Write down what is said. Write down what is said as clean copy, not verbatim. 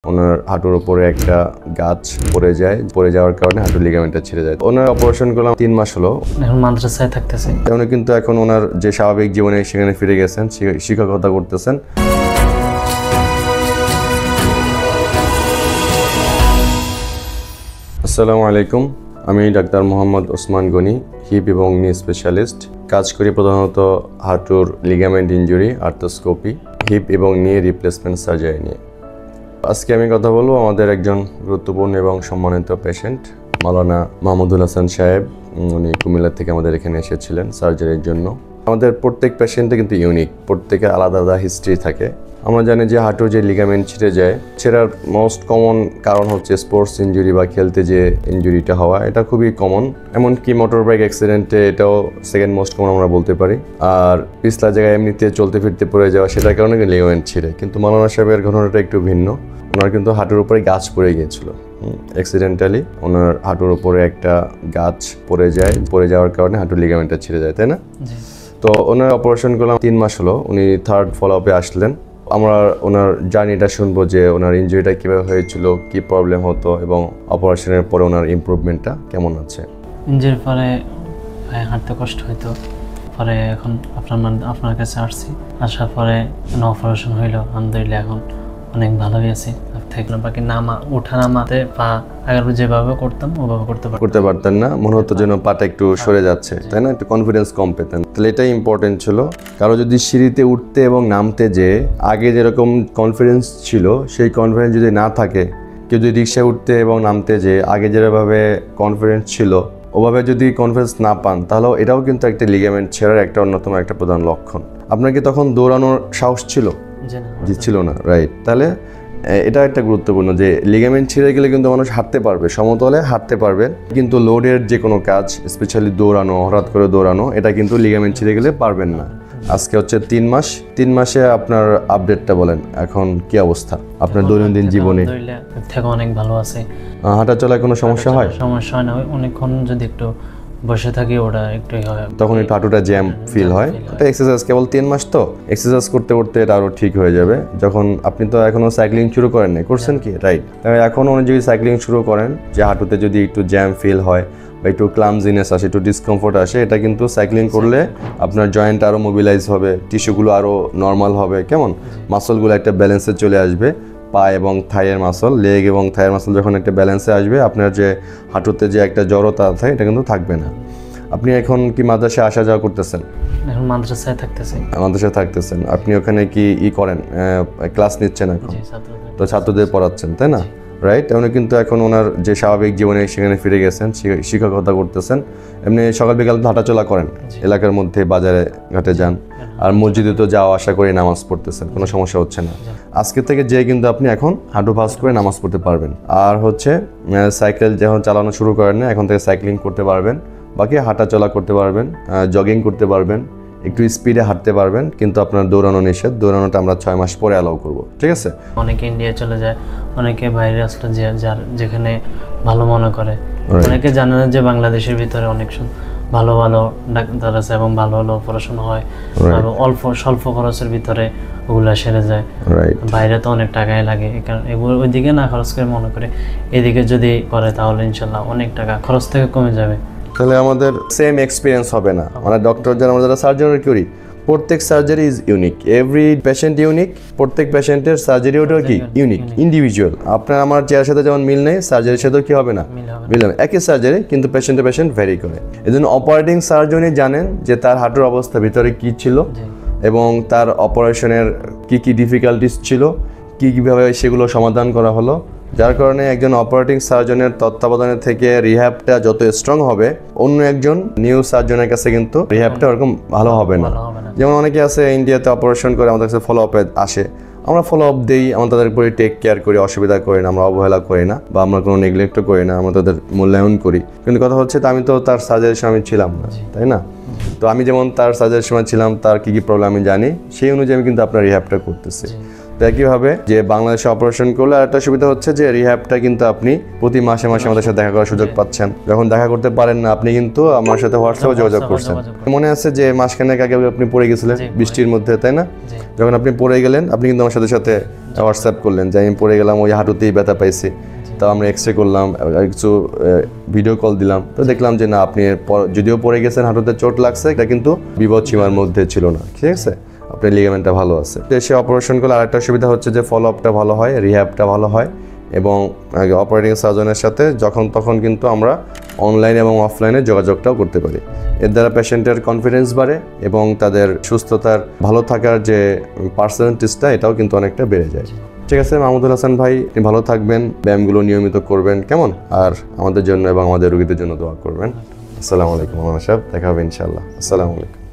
ওনার হাঁটুর উপরে একটা গাছ পড়ে যাওয়ার কারণে হাঁটুর লিগামেন্টটা ছিঁড়ে যায়। ওনার অপারেশন করলাম 3 মাস হলো। এখন মাদ্রাসায় থাকতেছে। উনি কিন্তু এখন ওনার যে স্বাভাবিক জীবনে সেখানে ফিরে গেছেন, শিক্ষকতা করতেছেন। আসসালামু আলাইকুম, আমি ডাক্তার মোহাম্মদ ওসমান গনি, হিপ এবং নি স্পেশালিস্ট। কাজ করি প্রধানত হাঁটুর লিগামেন্ট ইনজুরি, আর্থ্রোস্কোপি, হিপ এবং নি রিপ্লেসমেন্ট সার্জারি নিয়ে। আজকে আমি কথা বলবো আমাদের একজন গুরুত্বপূর্ণ এবং সম্মানিত পেশেন্ট মাওলানা মাহমুদুল হাসান সাহেব। উনি কুমিল্লা থেকে আমাদের এখানে এসেছিলেন সার্জারির জন্য। আমাদের প্রত্যেক পেশেন্টে কিন্তু ইউনিক, প্রত্যেকে আলাদা আলাদা হিস্ট্রি থাকে। আমরা জানি যে হাঁটুর যে লিগামেন্ট ছিঁড়ে যায়, ছেঁড়ার মোস্ট কমন কারণ হচ্ছে স্পোর্টস ইনজুরি বা খেলতে যে ইনজুরিটা হওয়া, এটা খুবই কমন। এমনকি মোটর বাইক অ্যাক্সিডেন্টে এটাও সেকেন্ড মোস্ট কমন আমরা বলতে পারি। আর পিছলা জায়গায় এমনিতে চলতে ফিরতে পড়ে যাওয়া, সেটার কারণে লিগামেন্ট ছিঁড়ে। কিন্তু মাওলানা সাহেবের ঘটনাটা একটু ভিন্ন। ওনার কিন্তু হাঁটুর উপরে গাছ পড়ে গিয়েছিল অ্যাক্সিডেন্টালি। ওনার হাঁটুর উপরে একটা গাছ পড়ে যাওয়ার কারণে হাঁটুর লিগামেন্টটা ছিঁড়ে যায়, তাই না? তো ওনার অপারেশন করলাম 3 মাস হলো। উনি থার্ড ফলো আপে আসলেন। আমরা ওনার জার্নিটা শুনবো যে ওনার ইনজুরিটা কীভাবে হয়েছিল, কী প্রবলেম হতো এবং অপারেশনের পরে ওনার ইমপ্রুভমেন্টটা কেমন আছে। ইনজুরির পরে হাঁটতে কষ্ট হইতো, পরে এখন আপনার কাছে আসছি। আসার পরে অপারেশন হইলো, আলহামদুলিল্লাহ এখন অনেক ভালোই আছি। বাকি ওঠা নামাতে পা আগের যেভাবে করতাম ওভাবে করতে পারতেন না, মনে হতো যেন পাটা একটু সরে যাচ্ছে, তাই না? একটু কনফিডেন্স কম পেতেন। তাহলে এটাই ইম্পর্টেন্ট ছিল। কারো যদি সিঁড়িতে উঠতে এবং নামতে যে আগে যেরকম কনফিডেন্স ছিল, সেই কনফিডেন্স যদি না থাকে, কেউ যদি রিক্সায় উঠতে এবং নামতে যে আগে যেভাবে কনফিডেন্স ছিল ওভাবে যদি কনফিডেন্স না পান, তাহলেও এটাও কিন্তু একটা লিগামেন্ট ছেঁড়ার একটা অন্যতম একটা প্রধান লক্ষণ। আপনার কি তখন দৌড়ানোর সাহস ছিল? জি ছিল না, রাইট। তাহলে এটা একটা গুরুত্বপূর্ণ যে লিগামেন্ট ছিঁড়ে গেলে কিন্তু মানুষ হাঁটতে পারবে, সমতলে হাঁটতে পারবে, কিন্তু লোডের যে কোনো কাজ, স্পেশালি দৌড়ানো, হঠাৎ করে দৌড়ানো, এটা কিন্তু লিগামেন্ট ছিঁড়ে গেলে পারবেন না। আজকে হচ্ছে 3 মাসে আপনার আপডেটটা বলেন, এখন কি অবস্থা আপনার দৈনন্দিন জীবনে? থেকে অনেক ভালো আছে। হাঁটা চলায় কোনো সমস্যা হয় না, অনেকক্ষণ যদি একটু বসে থাকি ওটা একটু হয়, তখন একটু হাঁটুটা জ্যাম ফিল হয়। এটা এক্সারসাইজ, কেবল 3 মাস তো এক্সারসাইজ করতে করতে এটা আরও ঠিক হয়ে যাবে। যখন আপনি তো এখনো সাইক্লিং শুরু করেন নাই, করছেন কি? রাইট। এখন উনি যদি সাইক্লিং শুরু করেন, যে হাঁটুতে যদি একটু জ্যাম ফিল হয় বা একটু ক্লামজিনেস আসে, একটু ডিসকমফোর্ট আসে, এটা কিন্তু সাইক্লিং করলে আপনার জয়েন্ট আরও মোবিলাইজ হবে, টিস্যুগুলো আরও নর্মাল হবে, কেমন মাসলগুলো একটা ব্যালেন্সে চলে আসবে। পা এবং থাইয়ের মাসল, লেগ এবং থাইয়ের মাসল যখন একটা ব্যালেন্সে আসবে, আপনার যে হাঁটুতে যে একটা জড়তা থাকে এটা কিন্তু থাকবে না। আপনি এখন কি মাদ্রাসায় আসা যাওয়া করতেছেন? এখন মাদ্রাসায় থাকতেছেন। আপনি ওখানে কি করেন, ক্লাস নিচ্ছেন এখন? তো ছাত্রদের পড়াচ্ছেন, তাই না? রাইট। উনি কিন্তু এখন ওনার যে স্বাভাবিক জীবনে সেখানে ফিরে গেছেন, শিক্ষকতা করতেছেন। এমনি সকাল বিকাল হাঁটাচলা করেন, এলাকার মধ্যে বাজারে ঘাটে যান, আর মসজিদে তো যাওয়া আসা করে নামাজ পড়তেছেন, কোনো সমস্যা হচ্ছে না। আজকে থেকে যে কিন্তু আপনি এখন হাঁটু ভাঁজ করে নামাজ পড়তে পারবেন। আর হচ্ছে সাইকেল যখন চালানো শুরু করেন না, এখন থেকে সাইক্লিং করতে পারবেন, বাকি হাঁটাচলা করতে পারবেন, জগিং করতে পারবেন, একটু স্পিডে হাঁটতে পারবেন। কিন্তু আপনার দৌড়ানো নিষেধ, দৌড়ানোটা আমরা 6 মাস পরে অ্যালাউ করবো, ঠিক আছে? অনেকে ইন্ডিয়া চলে যায়, অনেকে বাইরে আসলে যেখানে ভালো মনে করে, অনেকে জানে না যে বাংলাদেশের ভিতরে অনেক ভালো ভালো ডাক্তার আছে এবং ভালো ভালো পড়াশোনা হয়, স্বল্প খরচের ভিতরে ওগুলা সেরে যায়। বাইরে তো অনেক টাকাই লাগে, ওইদিকে না খরচ করে মনে করে এদিকে যদি করে তাহলে ইনশাল্লাহ অনেক টাকা খরচ থেকে কমে যাবে। তাহলে আমাদের সেম এক্সপিরিয়েন্স হবে না। মানে ডক্টর যারা আমরা যারা সার্জারি করি, প্রত্যেক surgery is unique, every patient unique. প্রত্যেক পেশেন্টের সার্জারি ওটাও কি ইউনিক, ইন্ডিভিজুয়াল। আপনার আমার চেয়ারের সাথে যেমন মিল নেই, সার্জারির সাথেও কি হবে না, মিল হবে। একই সার্জারি কিন্তু পেশেন্ট ভ্যারি করে। এই জন্য অপারেটিং সার্জনই জানেন যে তার হাঁটুর অবস্থা ভিতরে কি ছিল এবং তার অপারেশনের কি ডিফিকাল্টিস ছিল, কীভাবে সেগুলো সমাধান করা হলো। যার কারণে একজন অপারেটিং সার্জনের তত্ত্বাবধানে থেকে রিহ্যাবটা যত স্ট্রং হবে, অন্য একজন নিউ সার্জনের কাছে কিন্তু রিহ্যাবটা ওরকম ভালো হবে না। যেমন অনেকে আছে ইন্ডিয়াতে অপারেশন করে আমাদের কাছে ফলো আপে আসে, আমরা ফলো আপ দিই, আমরা তাদের উপরে টেক কেয়ার করি, অসুবিধা করি না, আমরা অবহেলা করি না বা আমরা কোনো নেগলেক্টও করি না, আমরা তাদের মূল্যায়ন করি। কিন্তু কথা হচ্ছে আমি তো তার সার্জারির সময় ছিলাম না, তাই না? তো আমি যেমন তার সার্জারির সময় ছিলাম, তার কী প্রবলেম আমি জানি, সেই অনুযায়ী আমি কিন্তু আপনার রিহ্যাবটা করতেছি। তো একইভাবে যে বাংলাদেশে অপারেশন করলে আরেকটা সুবিধা হচ্ছে যে রিহ্যাবটা কিন্তু আপনি প্রতি মাসে মাসে আমাদের সাথে দেখা করার সুযোগ পাচ্ছেন। যখন দেখা করতে পারেন না আপনি কিন্তু আমার সাথে হোয়াটসঅ্যাপে যোগাযোগ করছেন। মনে আছে যে মাসখানেক আগে আপনি পড়ে গেছিলেন বৃষ্টির মধ্যে, তাই না? যখন আপনি পড়ে গেলেন আপনি কিন্তু আমার সাথে হোয়াটসঅ্যাপ করলেন যে আমি পড়ে গেলাম, ওই হাঁটুতেই ব্যথা পাইছি, তো আমরা এক্সরে করলাম, কিছু ভিডিও কল দিলাম, তো দেখলাম যে না আপনি যদিও পড়ে গেছেন, হাঁটুতে চোট লাগছে, এটা কিন্তু বিপদ সীমার মধ্যে ছিল না, ঠিক আছে? আপনার লিগামেন্টটা ভালো আছে। দেশে অপারেশন করলে আরেকটা সুবিধা হচ্ছে যে ফলো আপটা ভালো হয়, রিহ্যাবটা ভালো হয়, এবং অপারেটিং সার্জনের সাথে যখন তখন কিন্তু আমরা অনলাইন এবং অফলাইনে যোগাযোগটাও করতে পারি। এর দ্বারা পেশেন্টের কনফিডেন্স বাড়ে এবং তাদের সুস্থতার ভালো থাকার যে পার্সেন্টেজটা এটাও কিন্তু অনেকটা বেড়ে যায়। ঠিক আছে মাহমুদুল হাসান ভাই, আপনি ভালো থাকবেন, ব্যায়ামগুলো নিয়মিত করবেন, কেমন? আর আমাদের জন্য এবং আমাদের রোগীদের জন্য দোয়া করবেন। আসসালামু আলাইকুম। আমার সাহেব দেখা হবে ইনশাআল্লাহ। আসসালামু আলাইকুম।